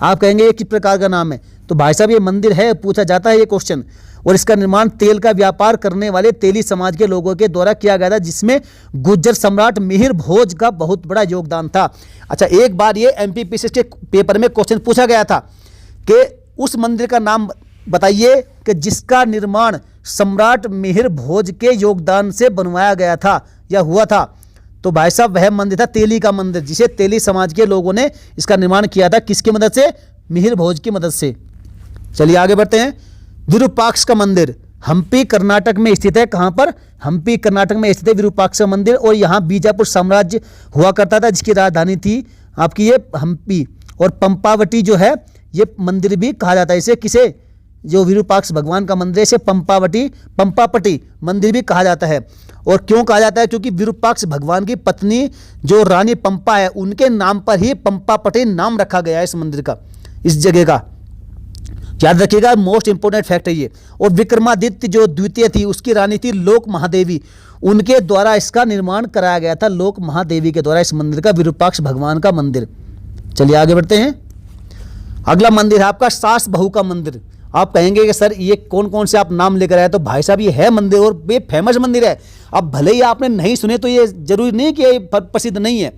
आप कहेंगे ये किस प्रकार का नाम है? तो भाई साहब ये मंदिर है, पूछा जाता है ये क्वेश्चन। और इसका निर्माण तेल का व्यापार करने वाले तेली समाज के लोगों के द्वारा किया गया था, जिसमें गुज्जर सम्राट मिहिर भोज का बहुत बड़ा योगदान था। अच्छा, एक बार ये एमपीपीएससी के पेपर में क्वेश्चन पूछा गया था कि उस मंदिर का नाम बताइए कि जिसका निर्माण सम्राट मिहिर भोज के योगदान से बनवाया गया था या हुआ था। तो भाई साहब वह मंदिर था तेली का मंदिर, जिसे तेली समाज के लोगों ने इसका निर्माण किया था। किसकी मदद से? मिहिर भोज की मदद से। चलिए आगे बढ़ते हैं। विरूपाक्ष का मंदिर हम्पी कर्नाटक में स्थित है। कहां पर? हम्पी कर्नाटक में स्थित है विरूपाक्ष मंदिर। और यहाँ बीजापुर साम्राज्य हुआ करता था, जिसकी राजधानी थी आपकी ये हम्पी। और पंपावटी जो है ये मंदिर भी कहा जाता है इसे। किसे? जो विरूपाक्ष भगवान का मंदिर है, इसे पंपापटी मंदिर भी कहा जाता है। और क्यों कहा जाता है? क्योंकि विरूपाक्ष भगवान की पत्नी जो रानी पंपा है, उनके नाम पर ही पंपापटी नाम रखा गया है इस मंदिर का, इस जगह का। याद रखिएगा, मोस्ट इंपोर्टेंट फैक्ट है ये। और विक्रमादित्य जो द्वितीय थी, उसकी रानी थी लोक महादेवी, उनके द्वारा इसका निर्माण कराया गया था, लोक महादेवी के द्वारा इस मंदिर का, विरूपाक्ष भगवान का मंदिर। चलिए आगे बढ़ते हैं। अगला मंदिर है आपका सास बहू का मंदिर। आप कहेंगे कि सर ये कौन कौन से आप नाम लेकर आए? तो भाई साहब ये है मंदिर और ये फेमस मंदिर है। अब भले ही आपने नहीं सुने तो ये जरूरी नहीं कि ये प्रसिद्ध नहीं है,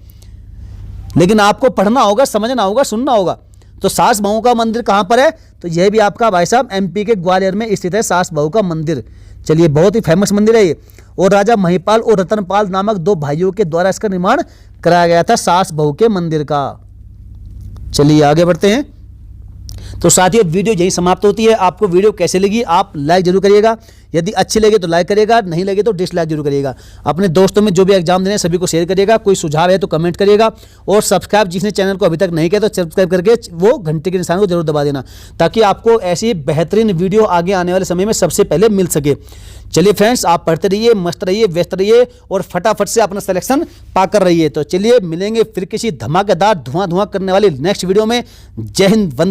लेकिन आपको पढ़ना होगा, समझना होगा, सुनना होगा। तो सास बहू का मंदिर कहाँ पर है? तो यह भी आपका भाई साहब एमपी के ग्वालियर में स्थित है, सास बहू का मंदिर। चलिए, बहुत ही फेमस मंदिर है ये। और राजा महिपाल और रतनपाल नामक 2 भाइयों के द्वारा इसका निर्माण कराया गया था, सास बहू के मंदिर का। चलिए आगे बढ़ते हैं। तो साथियों वीडियो यही समाप्त होती है। आपको वीडियो कैसे लगी आप लाइक जरूर करिएगा, यदि अच्छी लगे तो लाइक करिएगा, नहीं लगे तो डिसलाइक जरूर करिएगा। अपने दोस्तों में जो भी एग्जाम देने सभी को शेयर करिएगा। कोई सुझाव है तो कमेंट करिएगा। और सब्सक्राइब जिसने चैनल को अभी तक नहीं किया तो सब्सक्राइब करके वो घंटे के निशान को जरूर दबा देना, ताकि आपको ऐसी बेहतरीन वीडियो आगे आने वाले समय में सबसे पहले मिल सके। चलिए फ्रेंड्स, आप पढ़ते रहिए, मस्त रहिए, व्यस्त रहिए और फटाफट से अपना सिलेक्शन पाकर रहिए। तो चलिए मिलेंगे फिर किसी धमाकेदार धुआं करने वाली नेक्स्ट वीडियो में। जय हिंद, वंदे